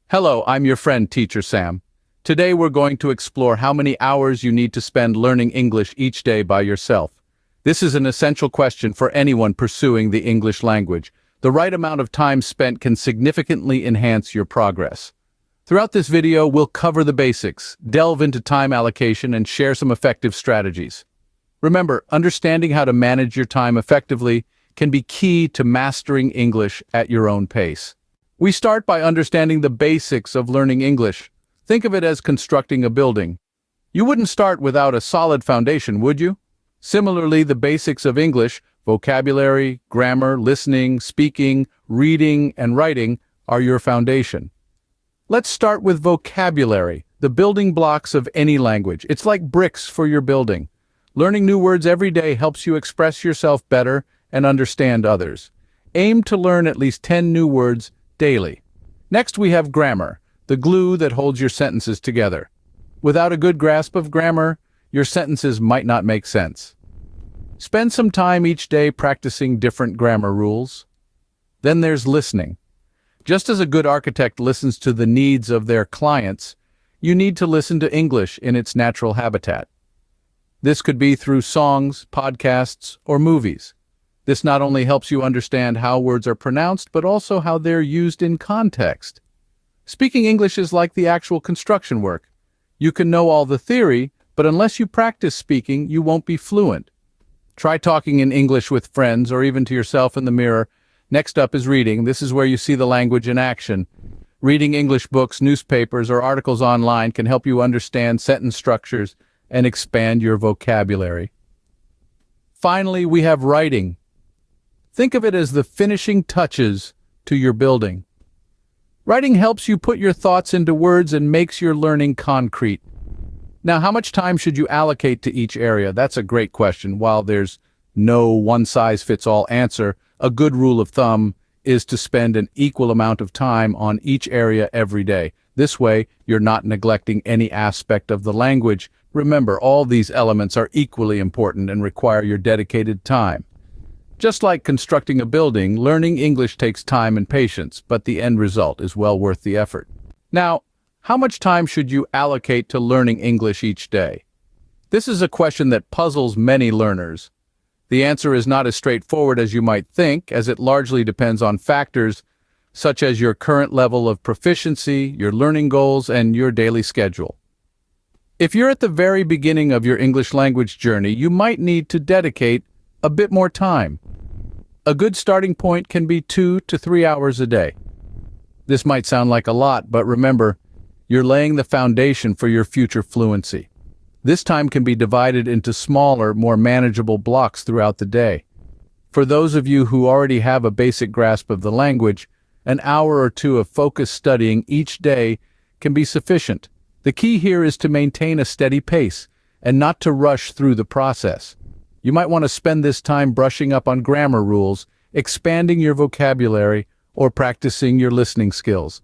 Hello, I'm your friend, Teacher Sam. Today we're going to explore how many hours you need to spend learning English each day by yourself. This is an essential question for anyone pursuing the English language. The right amount of time spent can significantly enhance your progress. Throughout this video, we'll cover the basics, delve into time allocation, and share some effective strategies. Remember, understanding how to manage your time effectively can be key to mastering English at your own pace. We start by understanding the basics of learning English. Think of it as constructing a building. You wouldn't start without a solid foundation, would you? Similarly, the basics of English, vocabulary, grammar, listening, speaking, reading, and writing are your foundation. Let's start with vocabulary, the building blocks of any language. It's like bricks for your building. Learning new words every day helps you express yourself better and understand others. Aim to learn at least 10 new words daily. Next, we have grammar, the glue that holds your sentences together. Without a good grasp of grammar, your sentences might not make sense. Spend some time each day practicing different grammar rules. Then there's listening. Just as a good architect listens to the needs of their clients, you need to listen to English in its natural habitat. This could be through songs, podcasts, or movies. This not only helps you understand how words are pronounced, but also how they're used in context. Speaking English is like the actual construction work. You can know all the theory, but unless you practice speaking, you won't be fluent. Try talking in English with friends or even to yourself in the mirror. Next up is reading. This is where you see the language in action. Reading English books, newspapers, or articles online can help you understand sentence structures and expand your vocabulary. Finally, we have writing. Think of it as the finishing touches to your building. Writing helps you put your thoughts into words and makes your learning concrete. Now, how much time should you allocate to each area? That's a great question. While there's no one-size-fits-all answer, a good rule of thumb is to spend an equal amount of time on each area every day. This way, you're not neglecting any aspect of the language. Remember, all these elements are equally important and require your dedicated time. Just like constructing a building, learning English takes time and patience, but the end result is well worth the effort. Now, how much time should you allocate to learning English each day? This is a question that puzzles many learners. The answer is not as straightforward as you might think, as it largely depends on factors such as your current level of proficiency, your learning goals, and your daily schedule. If you're at the very beginning of your English language journey, you might need to dedicate a bit more time. A good starting point can be 2 to 3 hours a day. This might sound like a lot, but remember, you're laying the foundation for your future fluency. This time can be divided into smaller, more manageable blocks throughout the day. For those of you who already have a basic grasp of the language, an hour or two of focused studying each day can be sufficient. The key here is to maintain a steady pace and not to rush through the process. You might want to spend this time brushing up on grammar rules, expanding your vocabulary, or practicing your listening skills.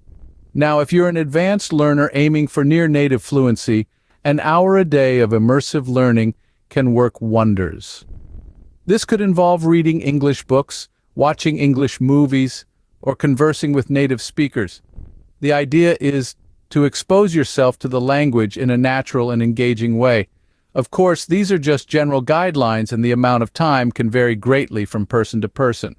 Now, if you're an advanced learner aiming for near-native fluency, an hour a day of immersive learning can work wonders. This could involve reading English books, watching English movies, or conversing with native speakers. The idea is to expose yourself to the language in a natural and engaging way. Of course, these are just general guidelines, and the amount of time can vary greatly from person to person.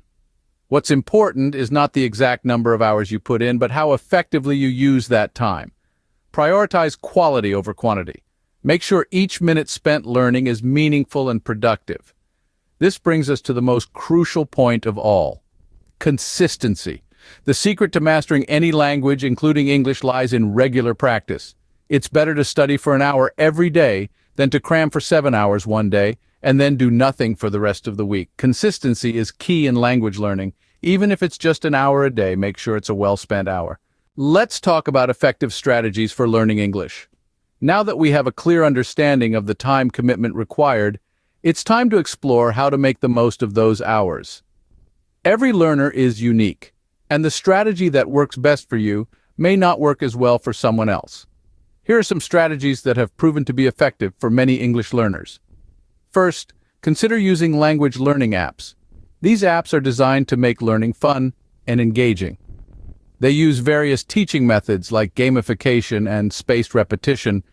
What's important is not the exact number of hours you put in, but how effectively you use that time. Prioritize quality over quantity. Make sure each minute spent learning is meaningful and productive. This brings us to the most crucial point of all: consistency. The secret to mastering any language, including English, lies in regular practice. It's better to study for an hour every day than to cram for 7 hours one day and then do nothing for the rest of the week. Consistency is key in language learning. Even if it's just an hour a day, make sure it's a well-spent hour. Let's talk about effective strategies for learning English. Now that we have a clear understanding of the time commitment required, it's time to explore how to make the most of those hours. Every learner is unique, and the strategy that works best for you may not work as well for someone else. Here are some strategies that have proven to be effective for many English learners. First, consider using language learning apps. These apps are designed to make learning fun and engaging. They use various teaching methods like gamification and spaced repetition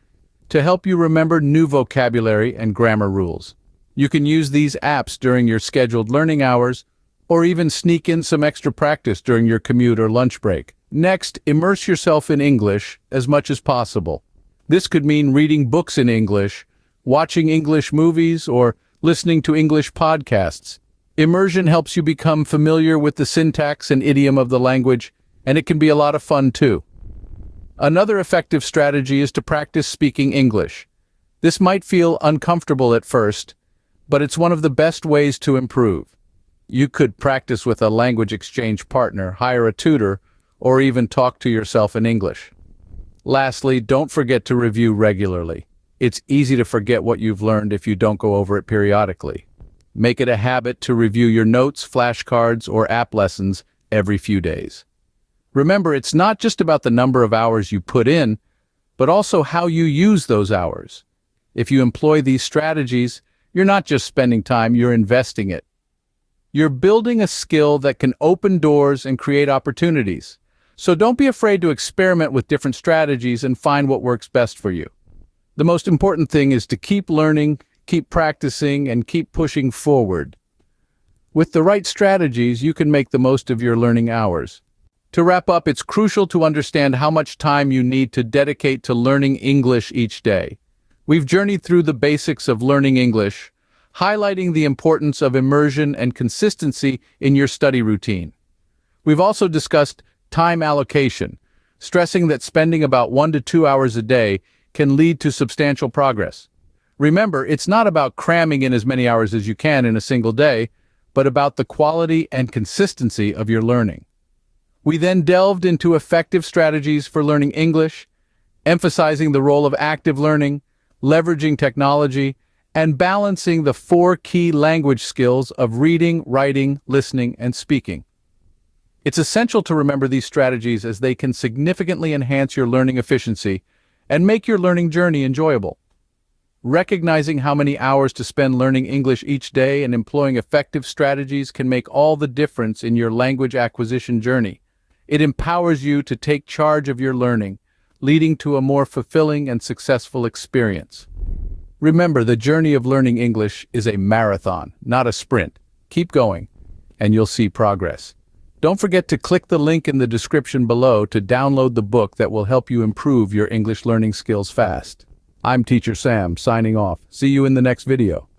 to help you remember new vocabulary and grammar rules. You can use these apps during your scheduled learning hours, or even sneak in some extra practice during your commute or lunch break. Next, immerse yourself in English as much as possible. This could mean reading books in English, watching English movies, or listening to English podcasts. Immersion helps you become familiar with the syntax and idiom of the language, and it can be a lot of fun too. Another effective strategy is to practice speaking English. This might feel uncomfortable at first, but it's one of the best ways to improve. You could practice with a language exchange partner, hire a tutor, or even talk to yourself in English. Lastly, don't forget to review regularly. It's easy to forget what you've learned if you don't go over it periodically. Make it a habit to review your notes, flashcards, or app lessons every few days. Remember, it's not just about the number of hours you put in, but also how you use those hours. If you employ these strategies, you're not just spending time, you're investing it. You're building a skill that can open doors and create opportunities. So don't be afraid to experiment with different strategies and find what works best for you. The most important thing is to keep learning, keep practicing, and keep pushing forward. With the right strategies, you can make the most of your learning hours. To wrap up, it's crucial to understand how much time you need to dedicate to learning English each day. We've journeyed through the basics of learning English, highlighting the importance of immersion and consistency in your study routine. We've also discussed time allocation, stressing that spending about 1 to 2 hours a day can lead to substantial progress. Remember, it's not about cramming in as many hours as you can in a single day, but about the quality and consistency of your learning. We then delved into effective strategies for learning English, emphasizing the role of active learning, leveraging technology, and balancing the 4 key language skills of reading, writing, listening, and speaking. It's essential to remember these strategies as they can significantly enhance your learning efficiency and make your learning journey enjoyable. Recognizing how many hours to spend learning English each day and employing effective strategies can make all the difference in your language acquisition journey. It empowers you to take charge of your learning, leading to a more fulfilling and successful experience. Remember, the journey of learning English is a marathon, not a sprint. Keep going, and you'll see progress. Don't forget to click the link in the description below to download the book that will help you improve your English learning skills fast. I'm Teacher Sam, signing off. See you in the next video.